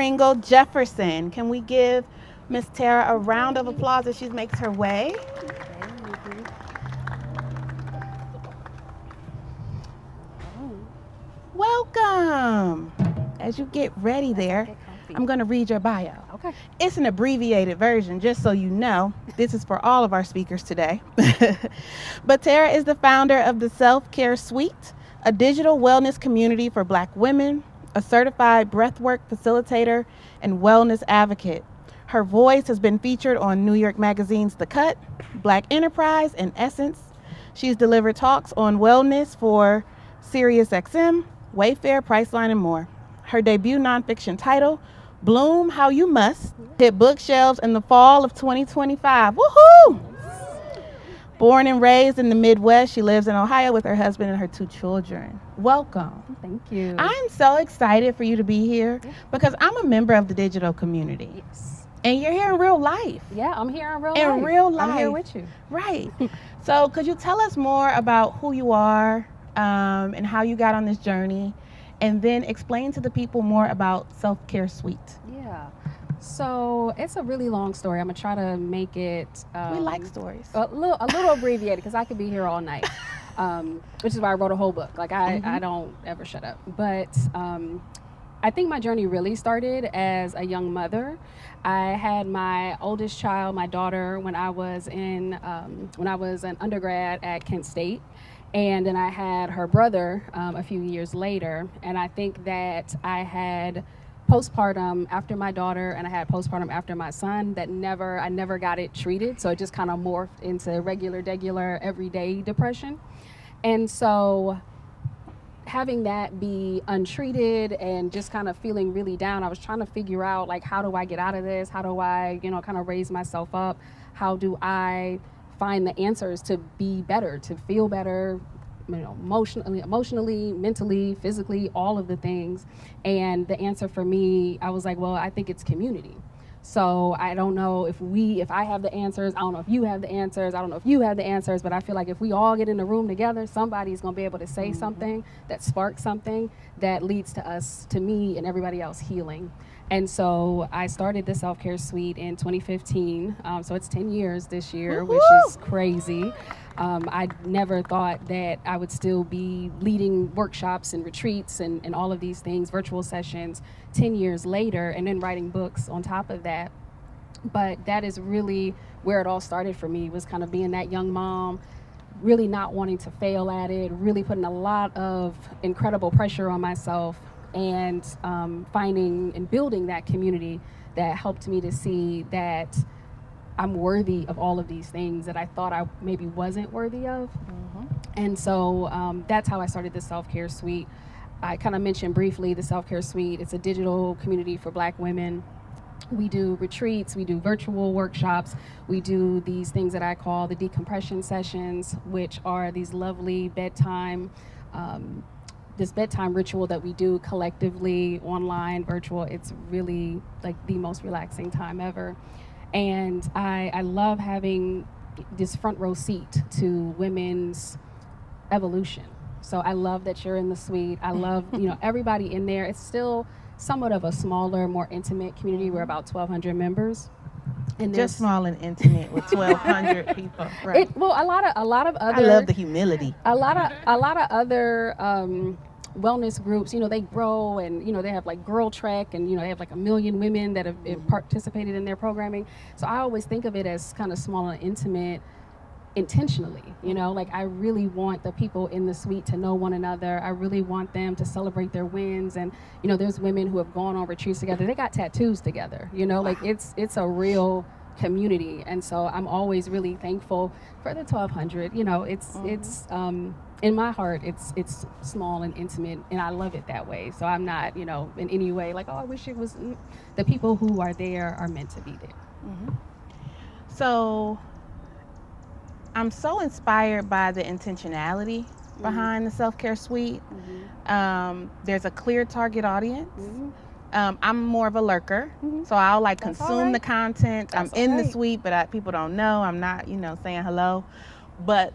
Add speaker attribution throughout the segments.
Speaker 1: Pringle Jefferson. Can we give Miss Tara a round of applause as she makes her way? Welcome. As you get ready there, I'm going to read your bio.
Speaker 2: Okay.
Speaker 1: It's an abbreviated version, just so you know. This is for all of our speakers today. But Tara is the founder of the Self-Care Suite, a digital wellness community for Black women, a certified breathwork facilitator, and wellness advocate. Her voice has been featured on New York Magazine's The Cut, Black Enterprise, and Essence. She's delivered talks on wellness for SiriusXM, Wayfair, Priceline, and more. Her debut nonfiction title, Bloom How You Must, hit bookshelves in the fall of 2025. Woohoo! Born and raised in the Midwest, she lives in Ohio with her husband and her 2 children. Welcome.
Speaker 2: Thank you.
Speaker 1: I'm so excited for you to be here because I'm a member of the digital community.
Speaker 2: Yes.
Speaker 1: And you're here in real life.
Speaker 2: Yeah, I'm here in real life.
Speaker 1: In real life.
Speaker 2: I'm here with you.
Speaker 1: Right. So could you tell us more about who you are and how you got on this journey? And then explain to the people more about Self-Care Suite.
Speaker 2: Yeah. So it's a really long story. I'm gonna try to make it.
Speaker 1: We like stories.
Speaker 2: A little abbreviated because I could be here all night. Which is why I wrote a whole book. Like I don't ever shut up. But I think my journey really started as a young mother. I had my oldest child, my daughter, when I was an undergrad at Kent State. And then I had her brother a few years later. And I think that I had postpartum after my daughter and I had postpartum after my son I never got it treated. So it just kind of morphed into regular, everyday depression. And so having that be untreated and just kind of feeling really down, I was trying to figure out, like, how do I get out of this? How do I, kind of raise myself up? How do I find the answers to be better, to feel better, emotionally, mentally, physically, all of the things. And the answer for me, I was like, well, I think it's community. So I don't know if I have the answers. I don't know if you have the answers. I don't know if you have the answers, but I feel like if we all get in the room together, somebody's going to be able to say something that sparks something that leads to me and everybody else healing. And so I started the Self-Care Suite in 2015. So it's 10 years this year, which is crazy. I never thought that I would still be leading workshops and retreats and all of these things, virtual sessions, 10 years later, and then writing books on top of that. But that is really where it all started for me, was kind of being that young mom, really not wanting to fail at it, really putting a lot of incredible pressure on myself, and finding and building that community that helped me to see that I'm worthy of all of these things that I thought I maybe wasn't worthy of. And so that's how I started the Self-Care Suite. I kind of mentioned briefly the Self-Care Suite. It's a digital community for Black women. We do retreats, we do virtual workshops, we do these things that I call the decompression sessions, which are these lovely bedtime ritual that we do collectively, online, virtual. It's really like the most relaxing time ever. And I love having this front row seat to women's evolution. So I love that you're in the suite. I love, everybody in there. It's still somewhat of a smaller, more intimate community. We're about 1,200 members. And
Speaker 1: just small and intimate with 1,200 people. Right.
Speaker 2: A lot of other.
Speaker 1: I love the humility.
Speaker 2: A lot of other wellness groups, they grow, and they have like Girl Trek, and they have like 1 million women that have participated in their programming. So I always think of it as kind of small and intimate intentionally. Like, I really want the people in the suite to know one another. I really want them to celebrate their wins. And there's women who have gone on retreats together. They got tattoos together. Like, it's a real community. And so I'm always really thankful for the 1,200. It's in my heart, it's small and intimate, and I love it that way. So I'm not, in any way like, oh, I wish it was. The people who are there are meant to be there.
Speaker 1: So I'm so inspired by the intentionality behind the Self-Care Suite. There's a clear target audience. I'm more of a lurker, so I'll consume the content. I'm in the suite, but people don't know. I'm not, saying hello. But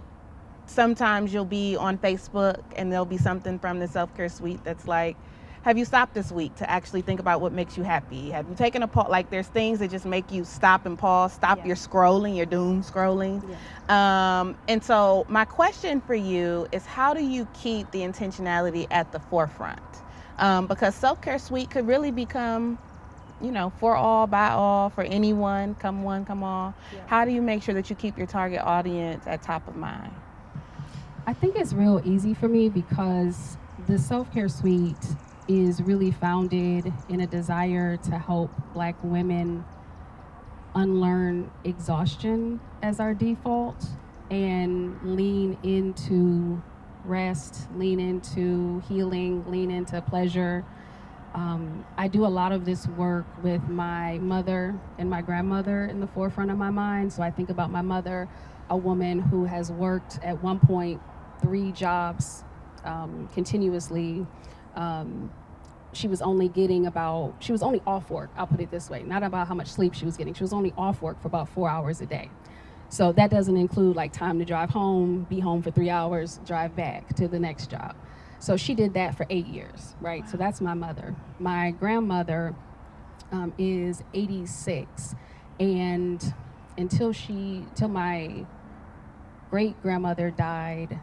Speaker 1: sometimes you'll be on Facebook and there'll be something from the Self-Care Suite that's like, have you stopped this week to actually think about what makes you happy? Have you taken a pause? Like, there's things that just make you stop and pause, stop your scrolling, your doom scrolling. And so my question for you is, how do you keep the intentionality at the forefront? Because Self-Care Suite could really become, for all, by all, for anyone, come one, come all. How do you make sure that you keep your target audience at top of mind?
Speaker 2: I think it's real easy for me because the Self-Care Suite is really founded in a desire to help Black women unlearn exhaustion as our default and lean into rest, lean into healing, lean into pleasure. I do a lot of this work with my mother and my grandmother in the forefront of my mind. So I think about my mother, a woman who has worked at one point 3 jobs continuously. She was only off work, I'll put it this way, not about how much sleep she was getting. She was only off work for about 4 hours a day. So that doesn't include like time to drive home, be home for 3 hours, drive back to the next job. So she did that for 8 years, right? So that's my mother. My grandmother is 86, and until my great grandmother died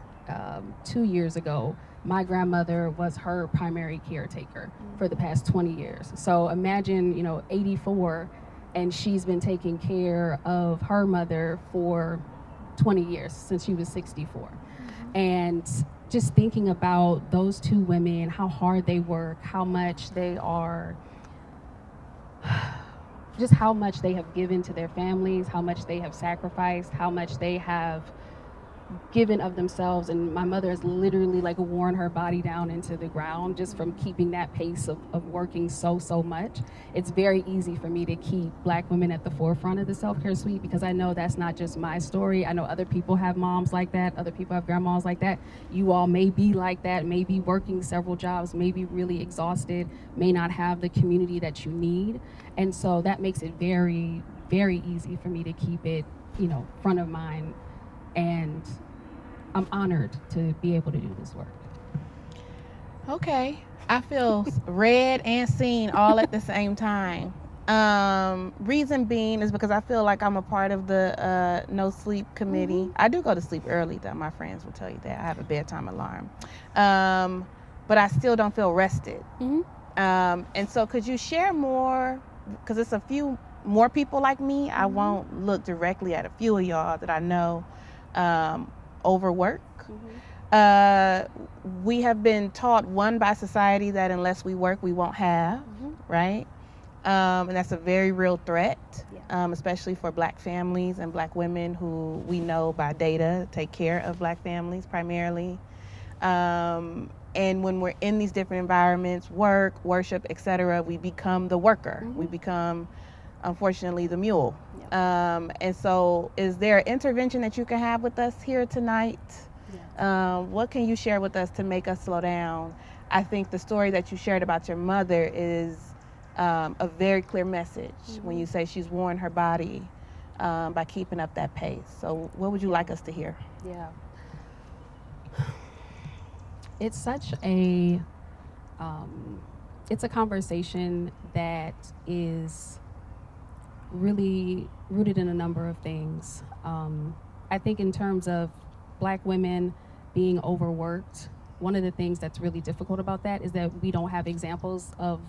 Speaker 2: 2 years ago, my grandmother was her primary caretaker for the past 20 years. So imagine, 84, and she's been taking care of her mother for 20 years, since she was 64. And just thinking about those 2 women, how hard they work, how much they are, just how much they have given to their families, how much they have sacrificed, how much they have given of themselves. And my mother has literally like worn her body down into the ground just from keeping that pace of working so much. It's very easy for me to keep Black women at the forefront of the Self-Care Suite because I know that's not just my story. I know other people have moms like that, other people have grandmas like that. You all may be like that, may be working several jobs, may be really exhausted, may not have the community that you need. And so that makes it very, very easy for me to keep it, front of mind. And I'm honored to be able to do this work.
Speaker 1: Okay. I feel read and seen all at the same time. Reason being is because I feel like I'm a part of the no sleep committee. I do go to sleep early, though. My friends will tell you that. I have a bedtime alarm. But I still don't feel rested. And so could you share more? Because it's a few more people like me. I won't look directly at a few of y'all that I know overwork. We have been taught, one, by society, that unless we work, we won't have, right? And that's a very real threat, especially for Black families and Black women who we know by data take care of Black families primarily. And when we're in these different environments, work, worship, etc., we become the worker. We become, unfortunately, the mule. And so is there an intervention that you can have with us here tonight? What can you share with us to make us slow down? I think the story that you shared about your mother is a very clear message when you say she's worn her body by keeping up that pace. So what would you like us to hear?
Speaker 2: It's such a it's a conversation that is really rooted in a number of things. I think in terms of Black women being overworked, one of the things that's really difficult about that is that we don't have examples of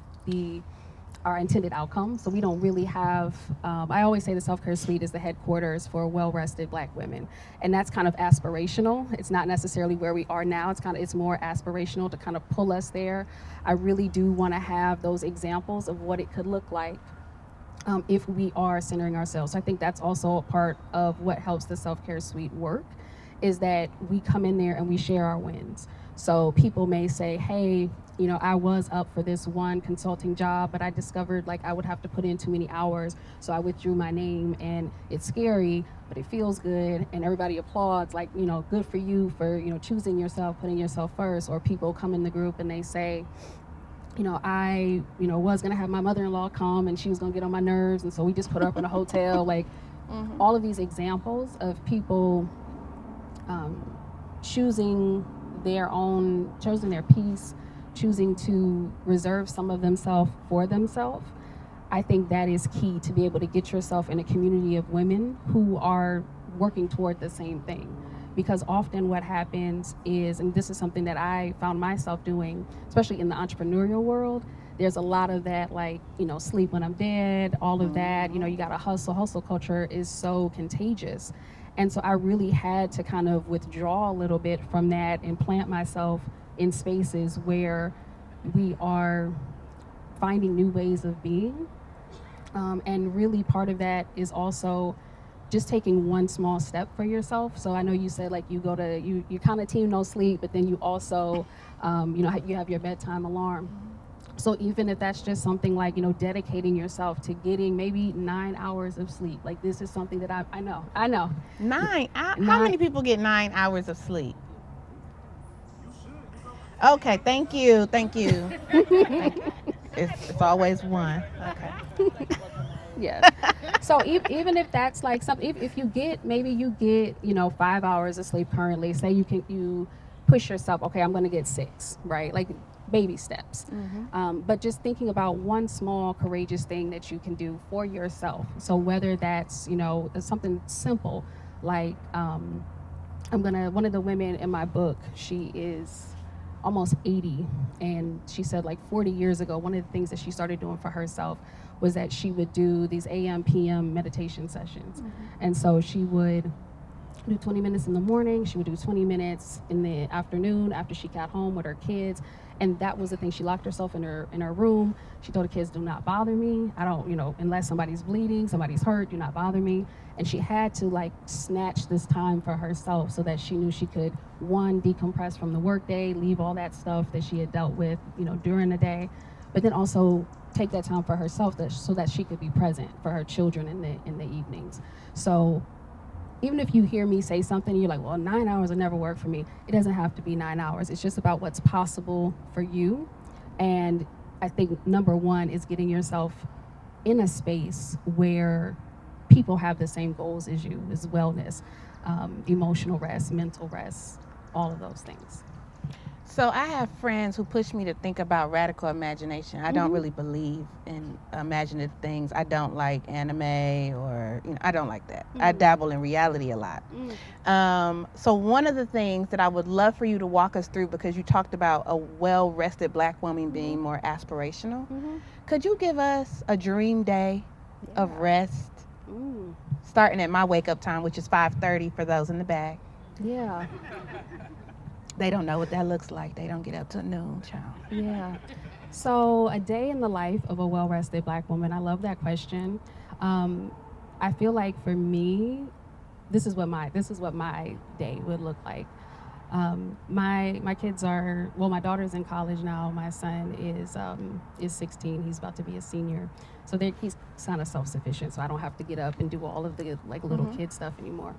Speaker 2: our intended outcome. So we don't really have, I always say the Self-Care Suite is the headquarters for well-rested Black women. And that's kind of aspirational. It's not necessarily where we are now. It's more aspirational to kind of pull us there. I really do want to have those examples of what it could look like if we are centering ourselves. So I think that's also a part of what helps the Self-Care Suite work, is that we come in there and we share our wins. So people may say, hey, I was up for this one consulting job, but I discovered like I would have to put in too many hours, so I withdrew my name, and it's scary, but it feels good, and everybody applauds, like, good for you for, choosing yourself, putting yourself first. Or people come in the group and they say, I, was gonna have my mother-in-law come and she was gonna get on my nerves, and so we just put her up in a hotel. Like, all of these examples of people choosing their peace, choosing to reserve some of themselves for themselves, I think that is key to be able to get yourself in a community of women who are working toward the same thing. Because often what happens is, and this is something that I found myself doing, especially in the entrepreneurial world, there's a lot of that, like, sleep when I'm dead, all of that, you got to hustle culture is so contagious. And so I really had to kind of withdraw a little bit from that and plant myself in spaces where we are finding new ways of being. And really part of that is also just taking one small step for yourself. So I know you said like you kind of team no sleep, but then you also, you have your bedtime alarm. So even if that's just something like, dedicating yourself to getting maybe 9 hours of sleep, like this is something that I know.
Speaker 1: How many people get 9 hours of sleep? Okay, thank you. Thank you. It's always one. Okay.
Speaker 2: Yeah. So even if that's like something, if you get 5 hours of sleep currently, say you push yourself, okay, I'm going to get 6, right? Like baby steps. But just thinking about one small courageous thing that you can do for yourself. So whether that's, something simple, like one of the women in my book, she is almost 80, and she said like 40 years ago, one of the things that she started doing for herself was that she would do these AM, PM meditation sessions. And so she would do 20 minutes in the morning, she would do 20 minutes in the afternoon after she got home with her kids. And that was the thing. She locked herself in her room. She told the kids, do not bother me. I don't, unless somebody's bleeding, somebody's hurt, do not bother me. And she had to like snatch this time for herself so that she knew she could, one, decompress from the workday, leave all that stuff that she had dealt with, during the day, but then also take that time for herself so that she could be present for her children in the evenings. So even if you hear me say something, you're like, well, 9 hours will never work for me. It doesn't have to be 9 hours. It's just about what's possible for you. And I think number one is getting yourself in a space where people have the same goals as you, as wellness, emotional rest, mental rest, all of those things.
Speaker 1: So I have friends who push me to think about radical imagination. I don't really believe in imaginative things. I don't like anime or, I don't like that. I dabble in reality a lot. So one of the things that I would love for you to walk us through, because you talked about a well-rested Black woman being more aspirational, could you give us a dream day of rest, starting at my wake-up time, which is 5:30 for those in the back?
Speaker 2: Yeah.
Speaker 1: They don't know what that looks like. They don't get up till noon, child.
Speaker 2: Yeah. So a day in the life of a well-rested Black woman. I love that question. I feel like for me, this is what my day would look like. My kids are, well, my daughter's in college now. My son is 16. He's about to be a senior. So he's kind of self-sufficient. So I don't have to get up and do all of the like little kid stuff anymore.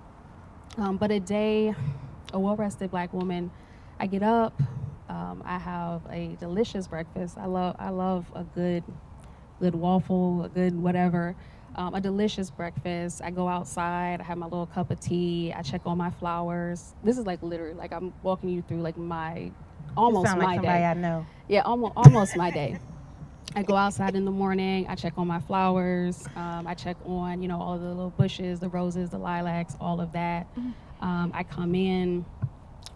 Speaker 2: But a well-rested Black woman, I get up, I have a delicious breakfast. I love a good waffle, a good whatever, a delicious breakfast. I go outside, I have my little cup of tea, I check on my flowers. This is like literally, like I'm walking you through like almost
Speaker 1: you sound like
Speaker 2: my
Speaker 1: somebody
Speaker 2: day.
Speaker 1: I know.
Speaker 2: Yeah, almost my day. I go outside in the morning, I check on my flowers, I check on, all of the little bushes, the roses, the lilacs, all of that. I come in,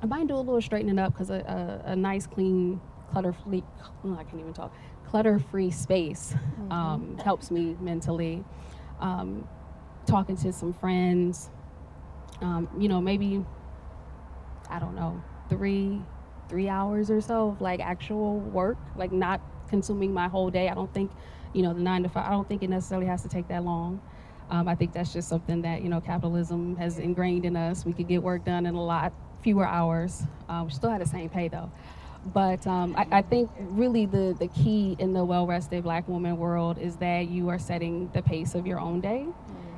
Speaker 2: I might do a little straightening up because a nice, clean, clutter-free space helps me mentally. Talking to some friends, maybe, I don't know, three hours or so of like actual work, like not consuming my whole day. I don't think, the 9 to 5, I don't think it necessarily has to take that long. I think that's just something that, capitalism has ingrained in us. We could get work done in a lot fewer hours. We still have the same pay though. But I think really the key in the well-rested Black woman world is that you are setting the pace of your own day,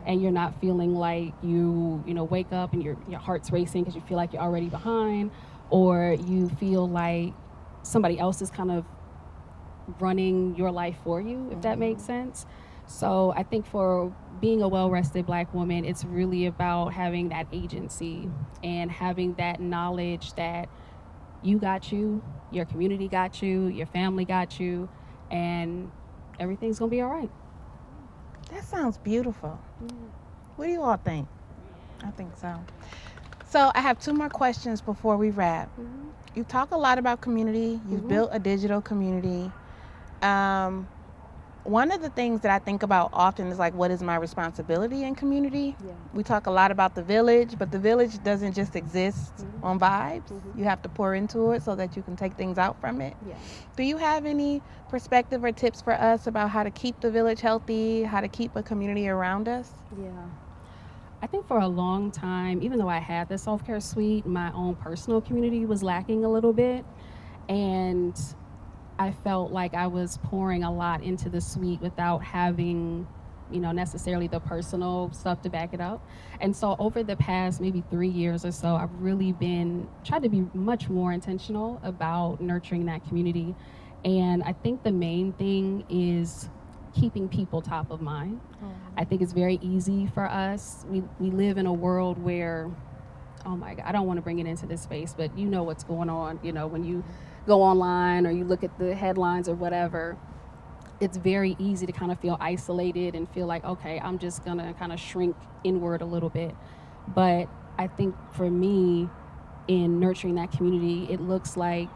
Speaker 2: and you're not feeling like you wake up and your heart's racing because you feel like you're already behind, or you feel like somebody else is kind of running your life for you, if that makes sense. So I think for being a well-rested Black woman, it's really about having that agency and having that knowledge that you got you, your community got you, your family got you, and everything's gonna be all right.
Speaker 1: That sounds beautiful. What do you all think? I think so. So I have two more questions before we wrap. You talk a lot about community. You've built a digital community. One of the things that I think about often is like, what is my responsibility in community?
Speaker 2: Yeah.
Speaker 1: We talk a lot about the village, but the village doesn't just exist on vibes. You have to pour into it so that you can take things out from it.
Speaker 2: Yeah.
Speaker 1: Do you have any perspective or tips for us about how to keep the village healthy, how to keep a community around us?
Speaker 2: Yeah. I think for a long time, even though I had the self-care suite, my own personal community was lacking a little bit. And I felt like I was pouring a lot into the suite without having, necessarily the personal stuff to back it up. And so over the past maybe 3 years or so, I've really tried to be much more intentional about nurturing that community. And I think the main thing is keeping people top of mind. I think it's very easy for us. We live in a world where, oh my God, I don't want to bring it into this space, but you know what's going on, when you go online or you look at the headlines or whatever, it's very easy to kind of feel isolated and feel like, okay, I'm just gonna kind of shrink inward a little bit. But I think for me, in nurturing that community, it looks like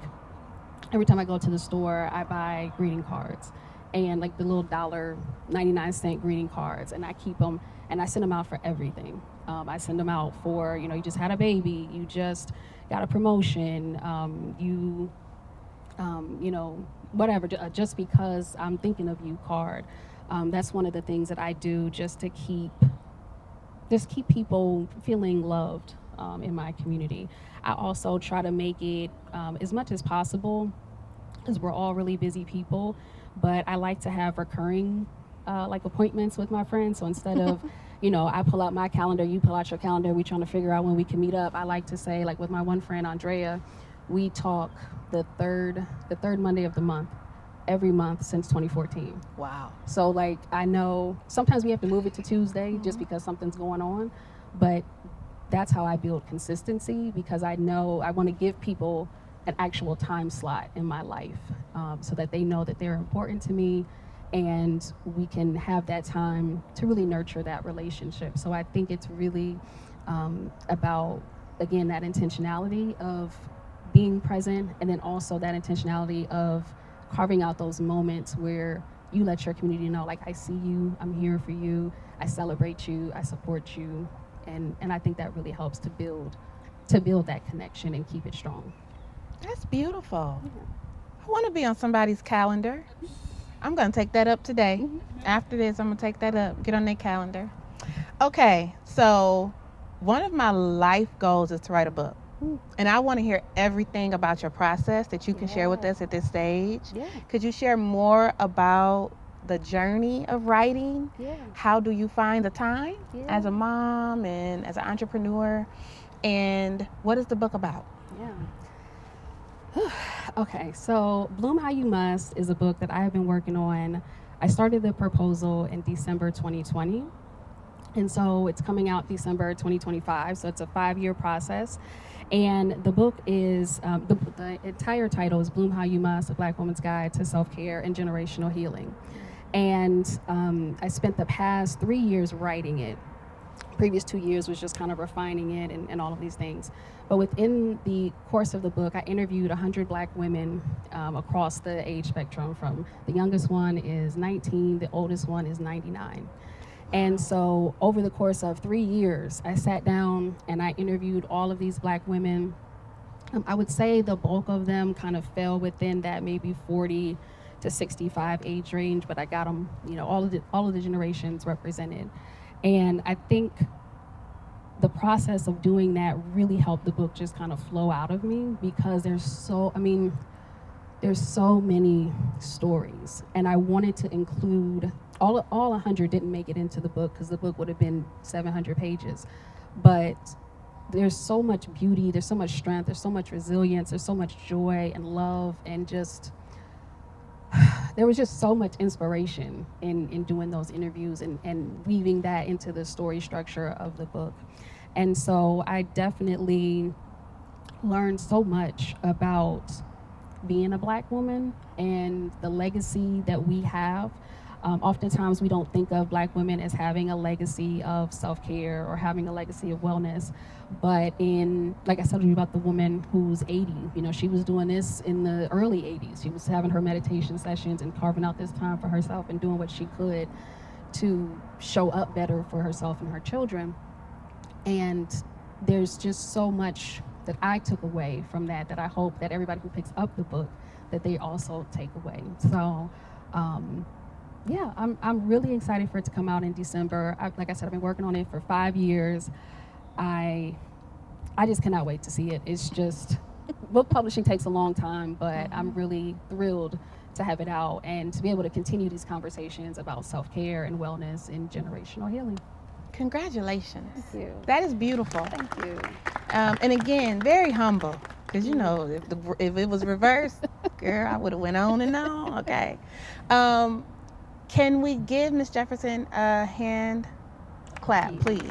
Speaker 2: every time I go to the store, I buy greeting cards and like the little $1.99 greeting cards, and I keep them and I send them out for everything. I send them out for, you just had a baby, you just got a promotion, whatever, just because I'm thinking of you card. That's one of the things that I do just to keep people feeling loved in my community. I also try to make it as much as possible, because we're all really busy people, but I like to have recurring like appointments with my friends. So instead of I pull out my calendar, you pull out your calendar, we trying to figure out when we can meet up. I like to say, like with my one friend Andrea, we talk the third Monday of the month, every month since 2014.
Speaker 1: Wow.
Speaker 2: So like I know sometimes we have to move it to Tuesday just because something's going on, but that's how I build consistency, because I know I want to give people an actual time slot in my life, so that they know that they're important to me, and we can have that time to really nurture that relationship. So I think it's really about, again, that intentionality of being present, and then also that intentionality of carving out those moments where you let your community know, like, I see you, I'm here for you, I celebrate you, I support you, and I think that really helps to build that connection and keep it strong.
Speaker 1: That's beautiful. I want to be on somebody's calendar. I'm going to take that up today. After this, I'm going to take that up, get on their calendar. Okay, so one of my life goals is to write a book. And I want to hear everything about your process that you can share with us at this stage. Could you share more about the journey of writing? How do you find the time as a mom and as an entrepreneur? And what is the book about?
Speaker 2: Okay, so Bloom How You Must is a book that I have been working on. I started the proposal in December 2020. And so it's coming out December 2025. So it's a 5-year process. And the book is, the entire title is Bloom How You Must, A Black Woman's Guide to Self-Care and Generational Healing. And I spent the past 3 years writing it. Previous 2 years was just kind of refining it and all of these things. But within the course of the book, I interviewed 100 Black women across the age spectrum. From the youngest one is 19, the oldest one is 99. And so over the course of 3 years, I sat down and I interviewed all of these Black women. I would say the bulk of them kind of fell within that maybe 40 to 65 age range, but I got them, all of the generations represented. And I think the process of doing that really helped the book just kind of flow out of me, because there's so many stories, and I wanted to include all 100 didn't make it into the book because the book would have been 700 pages. But there's so much beauty, there's so much strength, there's so much resilience, there's so much joy and love, and just there was just so much inspiration in doing those interviews and weaving that into the story structure of the book. And so I definitely learned so much about being a Black woman and the legacy that we have. Oftentimes, we don't think of Black women as having a legacy of self-care or having a legacy of wellness. But like I said to you about the woman who's 80, she was doing this in the early 80s. She was having her meditation sessions and carving out this time for herself and doing what she could to show up better for herself and her children. And there's just so much that I took away from that I hope that everybody who picks up the book, that they also take away. So, yeah, I'm really excited for it to come out in December. Like I said, I've been working on it for 5 years. I just cannot wait to see it. It's just, book publishing takes a long time, but I'm really thrilled to have it out and to be able to continue these conversations about self-care and wellness and generational healing.
Speaker 1: Congratulations.
Speaker 3: Thank you.
Speaker 1: That is beautiful.
Speaker 3: Thank you.
Speaker 1: And again, very humble, because if it was reversed, girl, I would have went on and on. Okay. Can we give Ms. Jefferson a hand clap, please?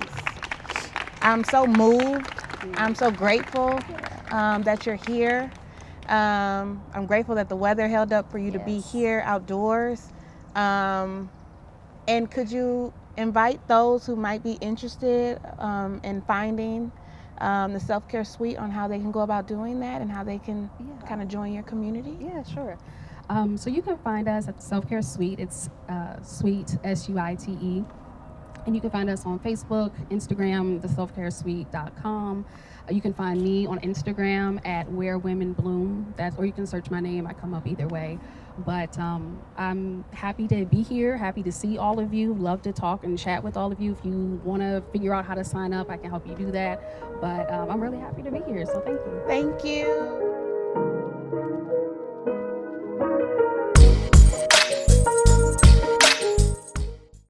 Speaker 1: I'm so moved. I'm so grateful that you're here. I'm grateful that the weather held up for you to be here outdoors. And could you invite those who might be interested in finding the Self-Care Suite on how they can go about doing that and how they can kind of join your community?
Speaker 2: Yeah, sure. So you can find us at the Self-Care Suite. It's Suite, SUITE. And you can find us on Facebook, Instagram, theselfcaresuite.com. You can find me on Instagram at Where Women Bloom. Or you can search my name. I come up either way. But I'm happy to be here, happy to see all of you. Love to talk and chat with all of you. If you want to figure out how to sign up, I can help you do that. But I'm really happy to be here, so thank you.
Speaker 1: Thank you.